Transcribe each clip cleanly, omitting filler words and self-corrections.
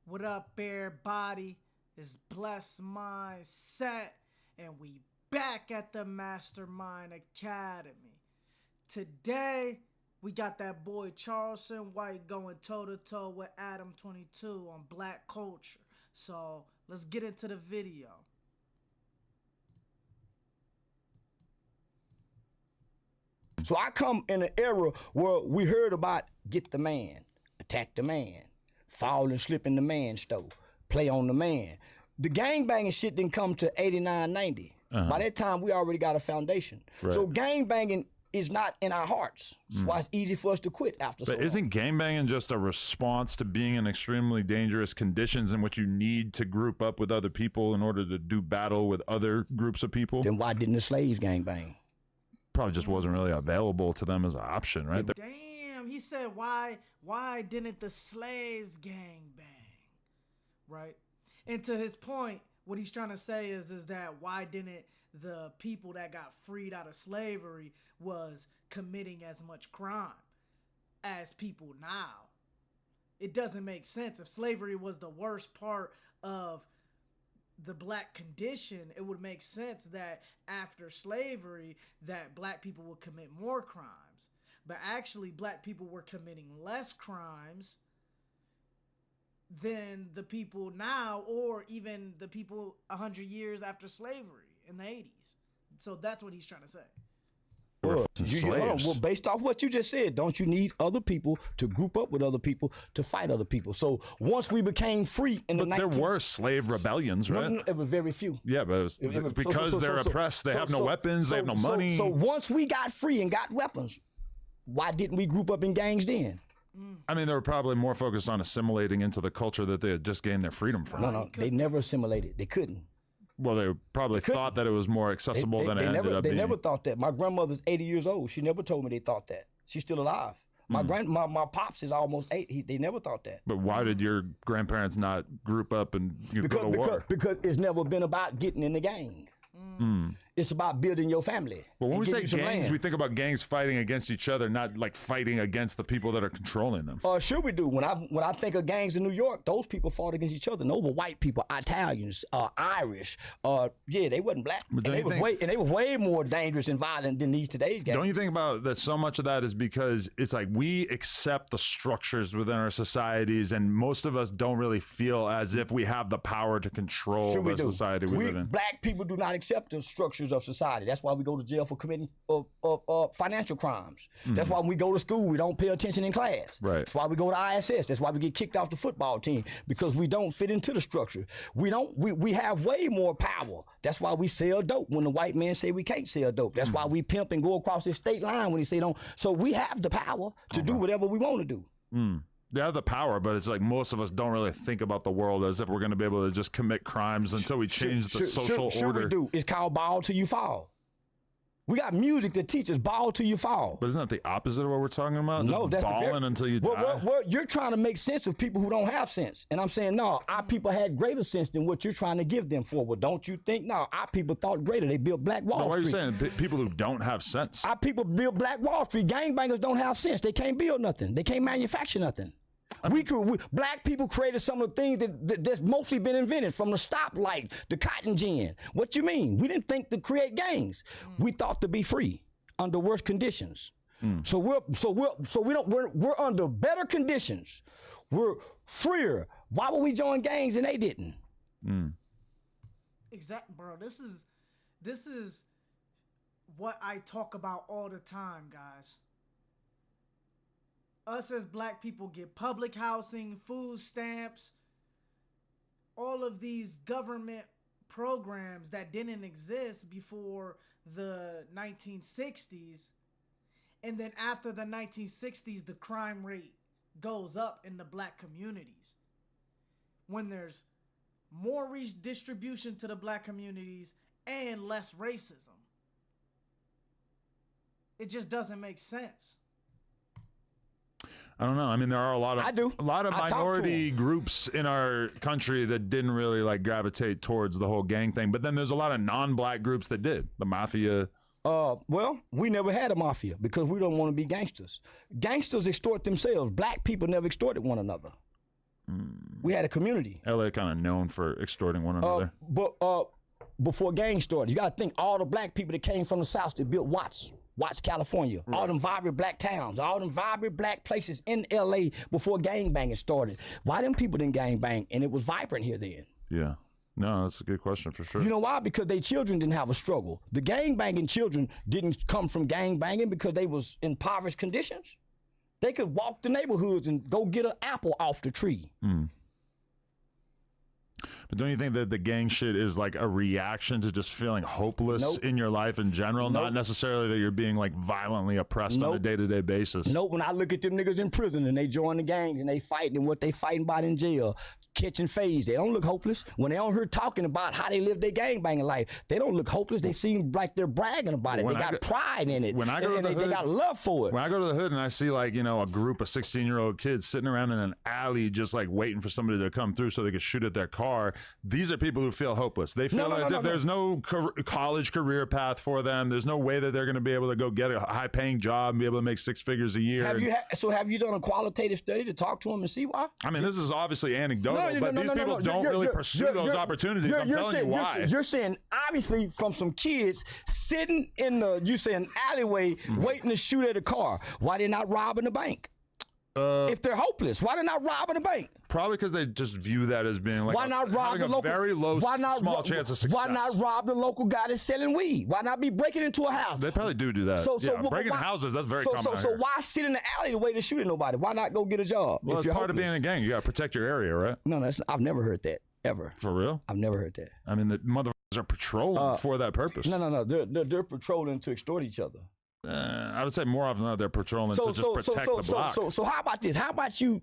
What up, everybody? It's Blessed Mindset, and we back at the Mastermind Academy. Today, we got that boy Charleston White going toe-to-toe with Adam 22 on black culture. So, let's get into the video. So I come in an era where we heard about get the man, attack the man, fall and slip in the man stove, play on the man. The gangbanging shit didn't come to 89, 90. By that time, we already got a foundation. Right. So gangbanging is not in our hearts. That's why it's easy for us to quit after so long. But isn't gangbanging just a response to being in extremely dangerous conditions in which you need to group up with other people in order to do battle with other groups of people? Then why didn't the slaves gangbang? Probably just wasn't really available to them as an option, right? Damn, he said why didn't the slaves gang bang? Right? And to his point, what he's trying to say is that why didn't the people that got freed out of slavery was committing as much crime as people now? It doesn't make sense. If slavery was the worst part of the black condition, it would make sense that after slavery that black people would commit more crimes. But actually black people were committing less crimes than the people now, or even the people 100 years after slavery in the 80s. So that's what he's trying to say. Well, based off what you just said, don't you need other people to group up with other people to fight other people? So once we became free in the there were slave rebellions, right? No, it was very few. Yeah, but because they're oppressed, they have no weapons, they have no money. So once we got free and got weapons, why didn't we group up in gangs then? I mean, they were probably more focused on assimilating into the culture that they had just gained their freedom from. No, they never assimilated. They couldn't. Well, they probably thought that it was more accessible than it ended up being. They never thought that. My grandmother's 80 years old. She never told me they thought that. She's still alive. My pops is almost 8. They never thought that. But why did your grandparents not group up and go to war? Because it's never been about getting in the gang. It's about building your family. But when we say gangs, we think about gangs fighting against each other, not like fighting against the people that are controlling them. Sure we do. When I think of gangs in New York, those people fought against each other. And those were white people, Italians, Irish. They wasn't black. And they were way more dangerous and violent than these today's gangs. Don't you think about that? So much of that is because it's like we accept the structures within our societies, and most of us don't really feel as if we have the power to control the society we live in. Black people do not accept the structures of society. That's why we go to jail for committing financial crimes. That's why when we go to school, we don't pay attention in class. Right. That's why we go to ISS. That's why we get kicked off the football team, because we don't fit into the structure. We have way more power. That's why we sell dope when the white man say we can't sell dope. That's why we pimp and go across the state line when he say don't. So we have the power to do whatever we want to do. They have the power, but it's like most of us don't really think about the world as if we're going to be able to just commit crimes until we change the social order. Sure we do. It's called ball till you fall. We got music that teaches ball till you fall. But isn't that the opposite of what we're talking about? No, that's balling until you die. Well, you're trying to make sense of people who don't have sense. And I'm saying, no, our people had greater sense than what you're trying to give them for. Well, don't you think? No, our people thought greater. They built Black Wall Street. Why are you saying people who don't have sense? Our people built Black Wall Street. Gangbangers don't have sense. They can't build nothing. They can't manufacture nothing. Black people created some of the things that's mostly been invented, from the stoplight, the cotton gin. What you mean? We didn't think to create gangs. We thought to be free under worse conditions. So we're under better conditions. We're freer. Why would we join gangs and they didn't? Exactly, bro. This is what I talk about all the time, guys. Us as black people get public housing, food stamps, all of these government programs that didn't exist before the 1960s. And then after the 1960s, the crime rate goes up in the black communities. When there's more redistribution to the black communities and less racism. It just doesn't make sense. I don't know. I mean, there are a lot of minority groups in our country that didn't really like gravitate towards the whole gang thing. But then there's a lot of non-black groups that did. The mafia. Well, we never had a mafia because we don't want to be gangsters. Gangsters extort themselves. Black people never extorted one another. We had a community. LA kind of known for extorting one another. But before gangs started, you got to think all the black people that came from the South that built Watts, California, all them vibrant black towns, all them vibrant black places in LA before gangbanging started. Why them people didn't gangbang and it was vibrant here then? Yeah. No, that's a good question for sure. You know why? Because their children didn't have a struggle. The gangbanging children didn't come from gangbanging because they was in impoverished conditions. They could walk the neighborhoods and go get an apple off the tree. But don't you think that the gang shit is like a reaction to just feeling hopeless in your life in general? Not necessarily that you're being like violently oppressed on a day-to-day basis. When I look at them niggas in prison and they join the gangs and they fighting and what they fighting about in jail, catching phase, they don't look hopeless. When they on here talking about how they live their gangbanging life, they don't look hopeless. They seem like they're bragging about it. They got pride in it. When I go to the hood, they got love for it. When I go to the hood and I see like, a group of 16-year-old kids sitting around in an alley just like waiting for somebody to come through so they could shoot at their car, these are people who feel hopeless. They feel as if there's no college career path for them. There's no way that they're going to be able to go get a high-paying job and be able to make 6 figures a year. Have you done a qualitative study to talk to them and see why? I mean, this is obviously anecdotal, but these people don't really pursue those opportunities. I'm telling you why. You're saying, obviously, from some kids sitting in an alleyway waiting to shoot at a car. Why they not robbing the bank? If they're hopeless, why they not robbing the bank? Probably because they just view that as being like having a very low, small chance of success. Why not rob the local guy that's selling weed? Why not be breaking into a house? They probably do that. Breaking houses, that's very common. So why sit in the alley the way they're shooting nobody? Why not go get a job? Well, it's part of being a gang. You got to protect your area, right? No, I've never heard that, ever. For real? I've never heard that. I mean, the motherfuckers are patrolling for that purpose. No. They're patrolling to extort each other. I would say more often than not, they're patrolling to just protect the block. So how about this? How about you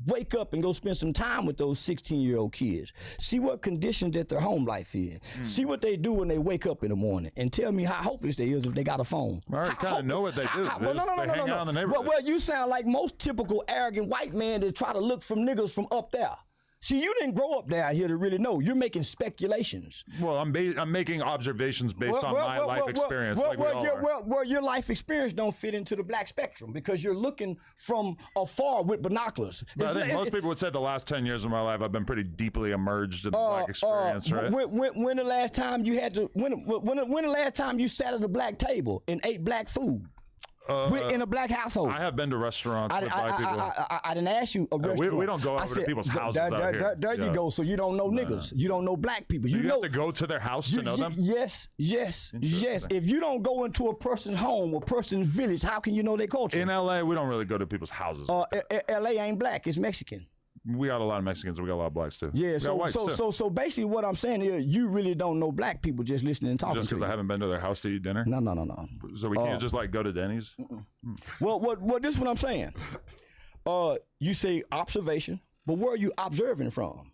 wake up and go spend some time with those 16-year-old kids? See what conditions that their home life is. See what they do when they wake up in the morning, and tell me how hopeless they is if they got a phone. I already kind of know what they do. They hang out in the neighborhood. Well, you sound like most typical arrogant white man that try to look from niggas from up there. See, you didn't grow up down here to really know. You're making speculations. Well, I'm making observations based on my life experience. Your life experience don't fit into the black spectrum because you're looking from afar with binoculars. But I think most people would say the last 10 years of my life, I've been pretty deeply immersed in the black experience, right? When the last time you when the last time you sat at a black table and ate black food? In a black household. I have been to restaurants with black people. I didn't ask you a restaurant. We don't go over to people's houses out here. There you go. So you don't know niggas. You don't know black people. You have to go to their house to know them? Yes. If you don't go into a person's home, a person's village, how can you know their culture? In LA, we don't really go to people's houses. LA ain't black. It's Mexican. We got a lot of Mexicans. We got a lot of blacks too. Yeah. So basically, what I'm saying is, you really don't know black people just listening and talking. Just because I haven't been to their house to eat dinner. No. So we can't just like go to Denny's. Well, this is what I'm saying. You say observation, but where are you observing from?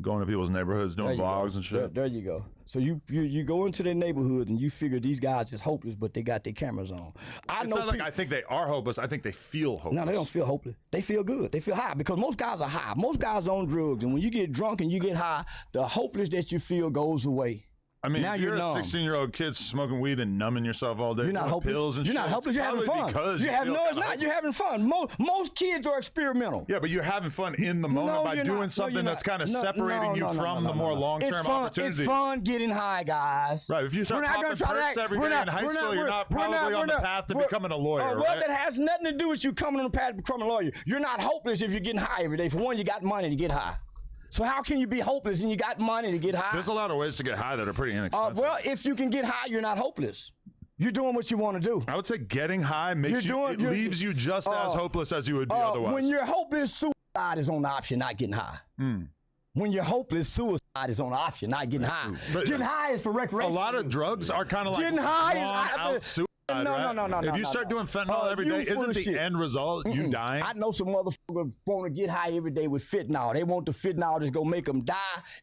Going to people's neighborhoods, doing vlogs and shit. There you go. So you go into their neighborhood and you figure these guys is hopeless, but they got their cameras on. It's not like I think they are hopeless. I think they feel hopeless. No, they don't feel hopeless. They feel good. They feel high because most guys are high. Most guys are on drugs, and when you get drunk and you get high, the hopeless that you feel goes away. I mean, now if you're a 16-year-old kid smoking weed and numbing yourself all day, you're not hopeless. Pills and you're not hopeless. You're having fun. It's not. You're having fun. Most kids are experimental. Yeah, but you're having fun in the moment by doing something that's kind of separating you from the more long-term opportunities. It's fun getting high, guys. Right. If you start popping perks every day in high school, you're not probably on the path to becoming a lawyer. Well, that has nothing to do with you coming on the path to becoming a lawyer. You're not hopeless if you're getting high every day. For one, you got money to get high. So how can you be hopeless and you got money to get high? There's a lot of ways to get high that are pretty inexpensive. Well, if you can get high, you're not hopeless. You're doing what you want to do. I would say getting high leaves you just as hopeless as you would be otherwise. When you're hopeless, suicide is on the option, not getting high. When you're hopeless, suicide is on the option, not getting high. But getting high is for recreation. A lot of drugs are kind of like getting high out suicide. No. If you start doing fentanyl every day, isn't the end result you dying? I know some motherfuckers want to get high every day with fentanyl. They want the fentanyl just go make them die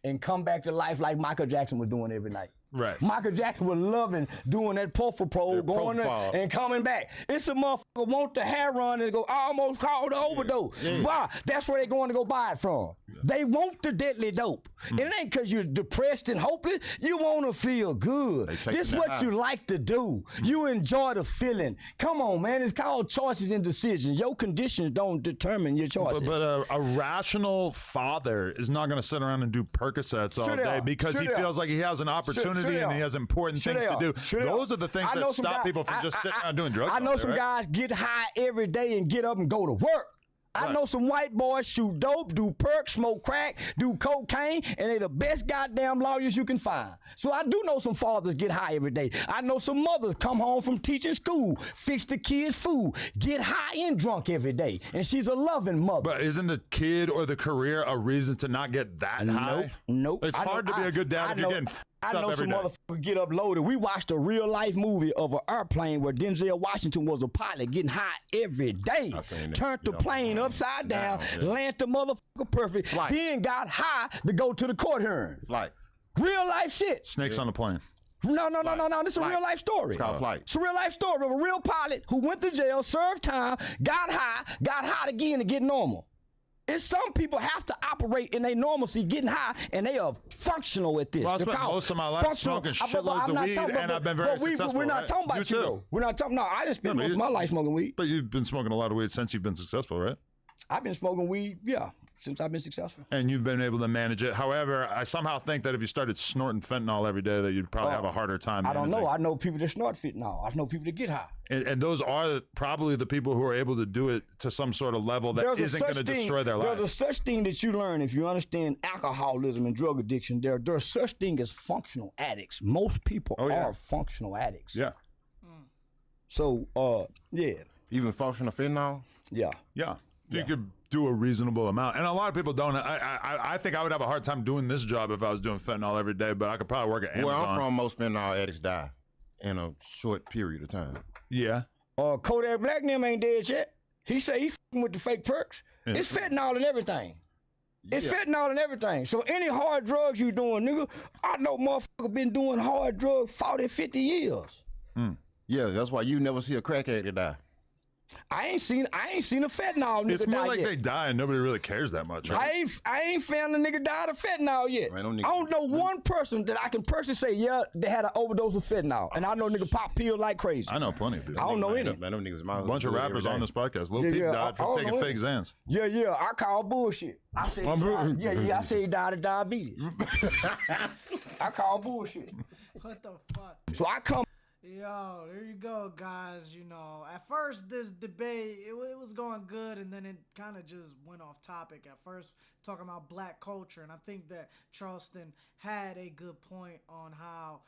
and come back to life like Michael Jackson was doing every night. Right. Michael Jackson was loving doing that profile, going there and coming back. It's a motherfucker want the hair run and go almost called the overdose. Why? That's where they going to go buy it from. They want the deadly dope. It ain't because you're depressed and hopeless. You want to feel good. This is what you like to do. You enjoy the feeling. Come on, man. It's called choices and decisions. Your conditions don't determine your choices. But a rational father is not going to sit around and do Percocets all day because he feels like he has an opportunity and he has important things to do. Those are the things that stop people from just sitting around doing drugs. I know some guys get high every day and get up and go to work. I know some white boys shoot dope, do perk, smoke crack, do cocaine, and they the best goddamn lawyers you can find. So I do know some fathers get high every day. I know some mothers come home from teaching school, fix the kids' food, get high and drunk every day, and she's a loving mother. But isn't the kid or the career a reason to not get that high? Nope. It's hard to be a good dad if you're getting I know some motherfuckers get up loaded. We watched a real life movie of an airplane where Denzel Washington was a pilot getting high every day. Turned the plane upside down, landed the motherfucker perfect, then got high to go to the court hearing. Real life shit. Snakes on the plane. No. This is a real life story. It's called Flight. It's a real life story of a real pilot who went to jail, served time, got high again to get normal. It's some people have to operate in their normalcy, getting high, and they are functional at this. Well, I spent most of my life smoking shitloads of weed, and I've been very successful. We're not talking about you, though. We're not talking. No, I didn't spend most of my life smoking weed. But you've been smoking a lot of weed since you've been successful, right? I've been smoking weed, since I've been successful. And you've been able to manage it. However, I somehow think that if you started snorting fentanyl every day, that you'd probably have a harder time. I don't know. I know people that snort fentanyl. I know people that get high. And those are probably the people who are able to do it to some sort of level that isn't going to destroy their lives. There's a such thing that you learn if you understand alcoholism and drug addiction. There's such thing as functional addicts. Most people are functional addicts. Yeah. So, Even functional fentanyl? Yeah. You could do a reasonable amount. And a lot of people don't. I think I would have a hard time doing this job if I was doing fentanyl every day, but I could probably work at Amazon. Where I'm from, most fentanyl addicts die in a short period of time. Yeah. Kodak Black and them ain't dead yet. He say he f***ing with the fake perks. Yeah. It's fentanyl and everything. It's fentanyl and everything. So any hard drugs you doing, nigga, I know motherfucker been doing hard drugs 40, 50 years. Yeah, that's why you never see a crack addict die. I ain't seen a fentanyl nigga. It's more die like yet. they die and nobody really cares that much. Right? I ain't found a nigga died of fentanyl yet. I don't know one person that I can personally say, they had an overdose of fentanyl. And I know nigga pop pills like crazy. I know plenty of people. I don't know any. A bunch of rappers on this podcast. Lil Peep died for taking fake Xans. Yeah, I call bullshit. I say I say he died of diabetes. I call bullshit. What the fuck? So I come. Yo, there you go, guys. At first this debate, it was going good, and then it kind of just went off topic. At first, talking about black culture, and I think that Charleston had a good point on how,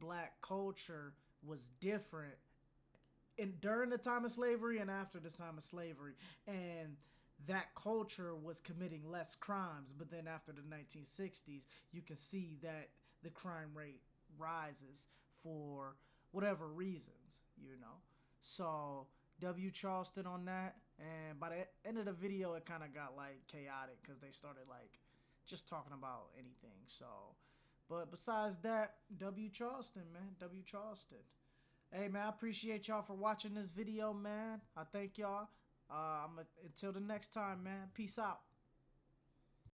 black culture was different during the time of slavery and after the time of slavery. And that culture was committing less crimes, but then after the 1960s, you can see that the crime rate rises for whatever reasons, So, W Charleston on that. And by the end of the video, it kind of got chaotic because they started just talking about anything. So, but besides that, W Charleston, man. W Charleston. Hey, man, I appreciate y'all for watching this video, man. I thank y'all. Until the next time, man. Peace out.